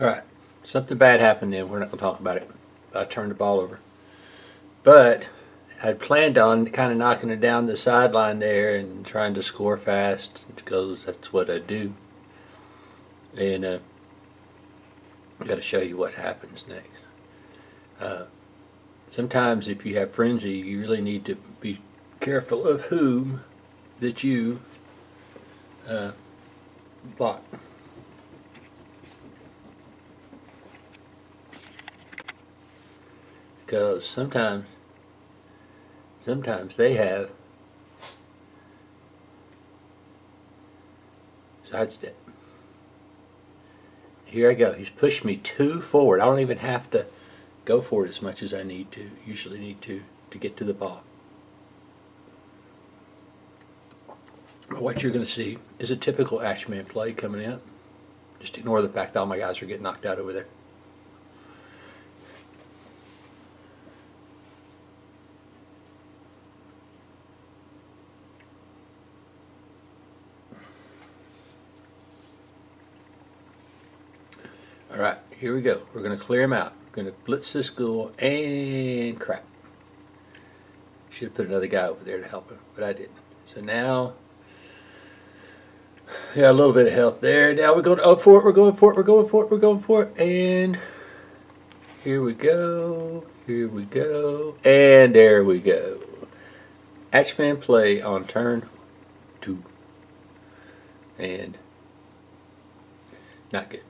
Alright, something bad happened then. We're not going to talk about it. I turned the ball over. But I'd planned on kind of knocking it down the sideline there and trying to score fast because that's what I do. And I've got to show you what happens next. Sometimes if you have frenzy, you really need to be careful of whom that you block. Because sometimes they have sidestep. Here I go. He's pushed me too forward. I don't even have to go for it as much as I usually need to get to the ball. What you're going to see is a typical Ashman play coming in. Just ignore the fact that all my guys are getting knocked out over there. Alright, here we go. We're going to clear him out. We're going to blitz this ghoul and crap. Should have put another guy over there to help him, but I didn't. So now, yeah, a little bit of help there. Now we're going up for it. We're going for it. We're going for it. We're going for it. And here we go. Here we go. And there we go. Ashman play on turn 2. And not good.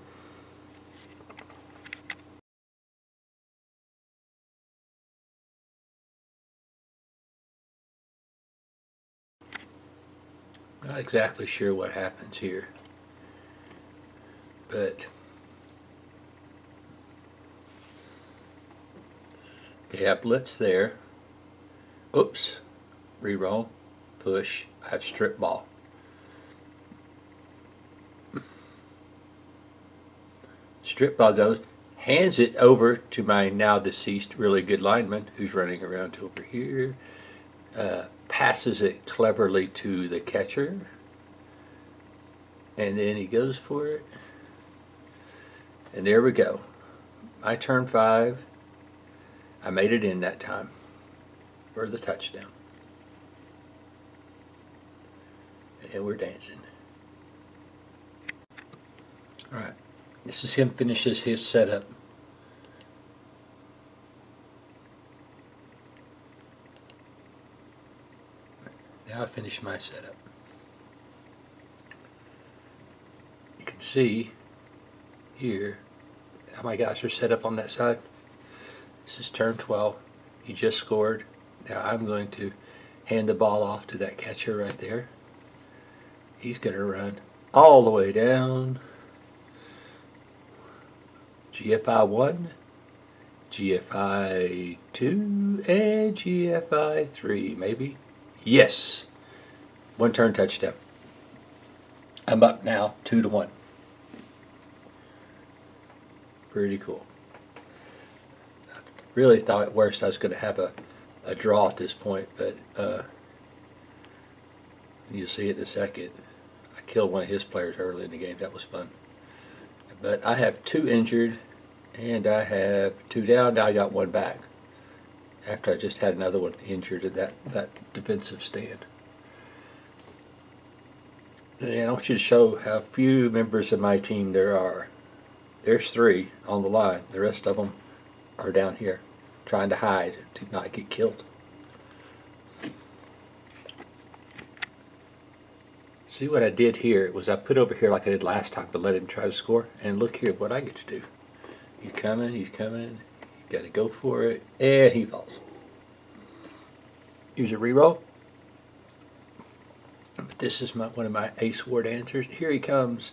Not exactly sure what happens here, but okay, I blitz there. Oops, reroll, push. I have strip ball. Strip ball goes, hands it over to my now deceased really good lineman who's running around over here. Passes it cleverly to the catcher, and then he goes for it, and there we go. My turn 5. I made it in that time for the touchdown, and we're dancing. All right, this is him finishes his setup. Now I finished my setup. You can see here how my guys are set up on that side. This is turn 12. He just scored. Now I'm going to hand the ball off to that catcher right there. He's going to run all the way down. GFI 1, GFI 2, and GFI 3, maybe. Yes. 1 turn touchdown. I'm up now 2-1. Pretty cool. I really thought at worst I was going to have a draw at this point, but you'll see it in a second. I killed one of his players early in the game. That was fun. But I have 2 injured, and I have 2 down. Now I got 1 back after I just had another one injured at that defensive stand. And I want you to show how few members of my team there are. There's 3 on the line. The rest of them are down here trying to hide to not get killed. See what I did here was I put over here like I did last time, but let him try to score. And look here what I get to do. He's coming, he's coming. You got to go for it, and he falls. Use a reroll. But this is one of my Ace Ward answers. Here he comes.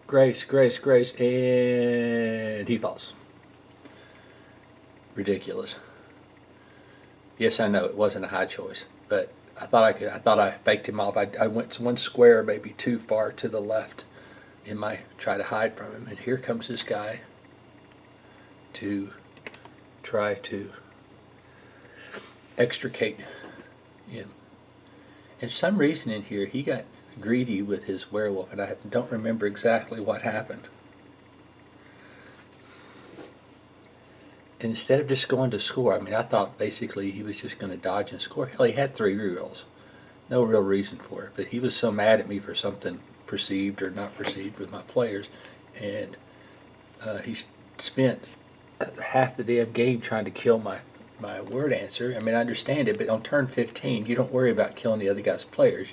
Grace, Grace, Grace, and he falls. Ridiculous. Yes, I know it wasn't a high choice, but I thought I faked him off. I went 1 square, maybe too far to the left in my try to hide from him. And here comes this guy to try to extricate him. And for some reason in here, he got greedy with his werewolf, and I don't remember exactly what happened. And instead of just going to score, I mean, I thought basically he was just going to dodge and score. Hell, he had 3 rerolls. No real reason for it. But he was so mad at me for something perceived or not perceived with my players. And he spent half the damn game trying to kill my word answer. I mean, I understand it, but on turn 15, you don't worry about killing the other guy's players.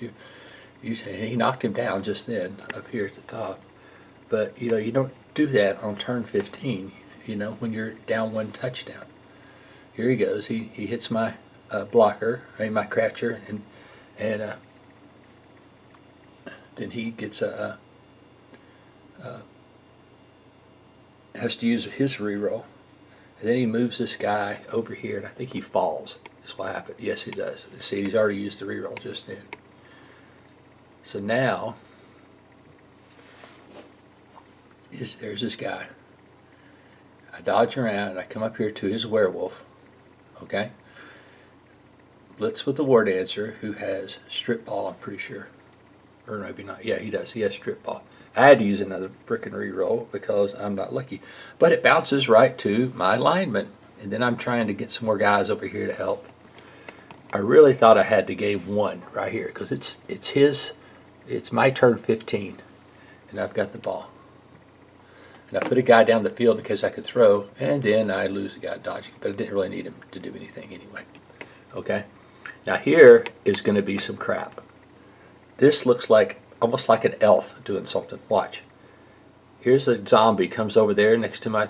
He knocked him down just then up here at the top. But, you don't do that on turn 15, when you're down 1 touchdown. Here he goes. He hits my blocker, my catcher, and then he gets has to use his reroll. And then he moves this guy over here, and I think he falls. That's what happened. Yes, he does. See, he's already used the reroll just then. So now, there's this guy. I dodge around, and I come up here to his werewolf. Okay? Blitz with the ward answer, who has strip ball, I'm pretty sure. Or maybe not. Yeah, he does. He has strip ball. I had to use another frickin' reroll because I'm not lucky. But it bounces right to my lineman. And then I'm trying to get some more guys over here to help. I really thought I had the game won right here because it's my turn 15. And I've got the ball. And I put a guy down the field because I could throw. And then I lose a guy dodging. But I didn't really need him to do anything anyway. Okay? Now here is going to be some crap. This looks like almost like an elf doing something. Watch. Here's a zombie comes over there next to my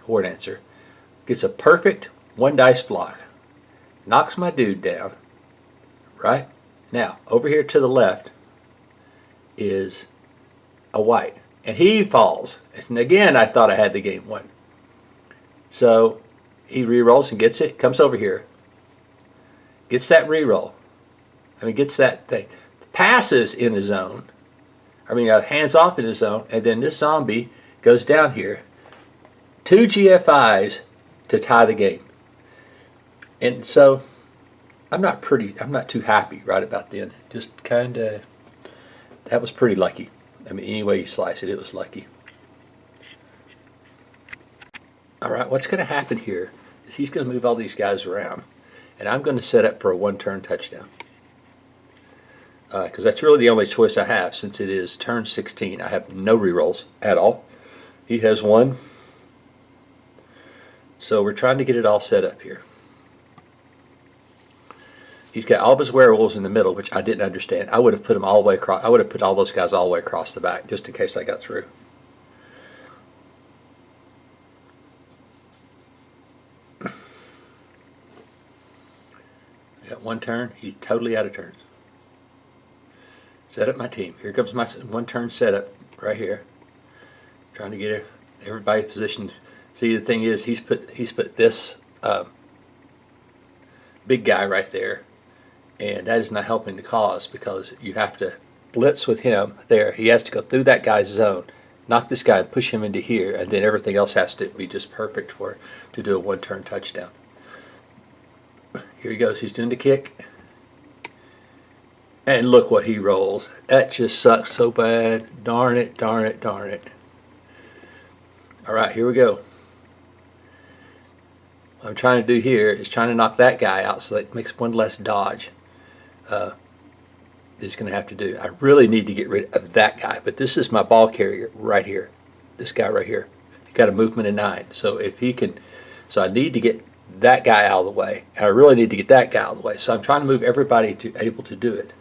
horde answer. Gets a perfect 1 dice block. Knocks my dude down. Right? Now, over here to the left is a white. And he falls. And again, I thought I had the game won. So he re-rolls and gets it. Comes over here. Gets that re-roll. Gets that thing. Passes in the zone. Hands off in the zone. And then this zombie goes down here. 2 GFIs to tie the game. And so I'm not too happy right about then. Just kind of, that was pretty lucky. Any way you slice it, it was lucky. All right, what's going to happen here is he's going to move all these guys around. And I'm going to set up for a 1-turn touchdown. Because that's really the only choice I have since it is turn 16. I have no rerolls at all. He has 1. So we're trying to get it all set up here. He's got all of his werewolves in the middle, which I didn't understand. I would have put them all the way across. I would have put all those guys all the way across the back just in case I got through. Got 1 turn. He's totally out of turns. Set up my team. Here comes my 1-turn setup right here. Trying to get everybody positioned. See, the thing is, he's put this big guy right there, and that is not helping the cause because you have to blitz with him there. He has to go through that guy's zone, knock this guy and push him into here, and then everything else has to be just perfect to do a 1-turn touchdown. Here he goes. He's doing the kick. And look what he rolls. That just sucks so bad. Darn it, darn it, darn it. All right, here we go. What I'm trying to do here is trying to knock that guy out so that makes 1 less dodge. He's going to have to do. I really need to get rid of that guy, but this is my ball carrier right here. This guy right here. He's got a movement of 9. So if he can, so I need to get that guy out of the way, and I really need to get that guy out of the way. So I'm trying to move everybody able to do it.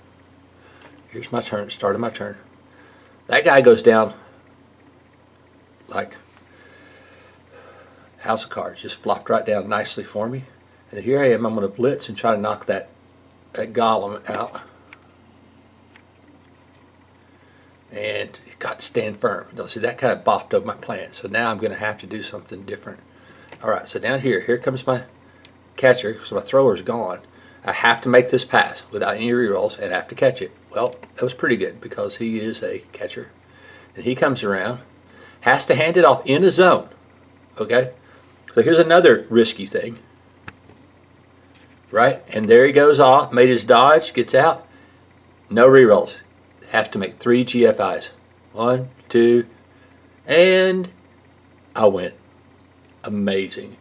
Here's my turn, start of my turn. That guy goes down like house of cards, just flopped right down nicely for me. And here I am, I'm going to blitz and try to knock that golem out. And he's got to stand firm. See, that kind of boffed up my plan. So now I'm going to have to do something different. All right, so down here comes my catcher. So my thrower's gone. I have to make this pass without any rerolls and have to catch it. Well, that was pretty good because he is a catcher. And he comes around, has to hand it off in a zone. Okay? So here's another risky thing. Right? And there he goes off, made his dodge, gets out. No rerolls. Has to make 3 GFIs. 1, 2, and I win. amazing.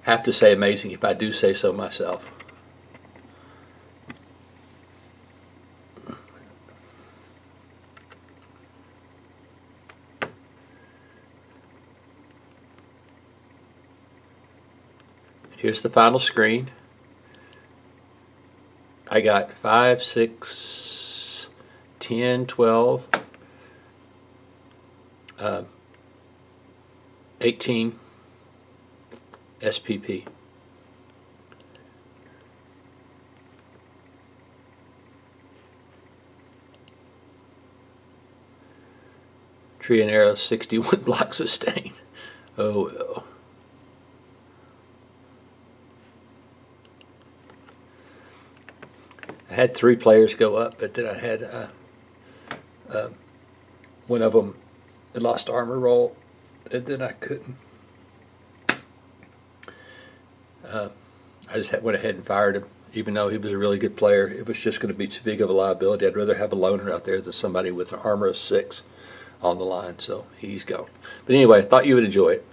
Have to say amazing if I do say so myself. Here's the final screen. I got 5, 6, 10, 12, 18 SPP. Tree and arrow, 61 blocks of stain. Oh well. I had 3 players go up, but then I had one of them that lost armor roll, and then I couldn't. I just went ahead and fired him, even though he was a really good player. It was just going to be too big of a liability. I'd rather have a loner out there than somebody with an armor of 6 on the line, so he's gone. But anyway, I thought you would enjoy it.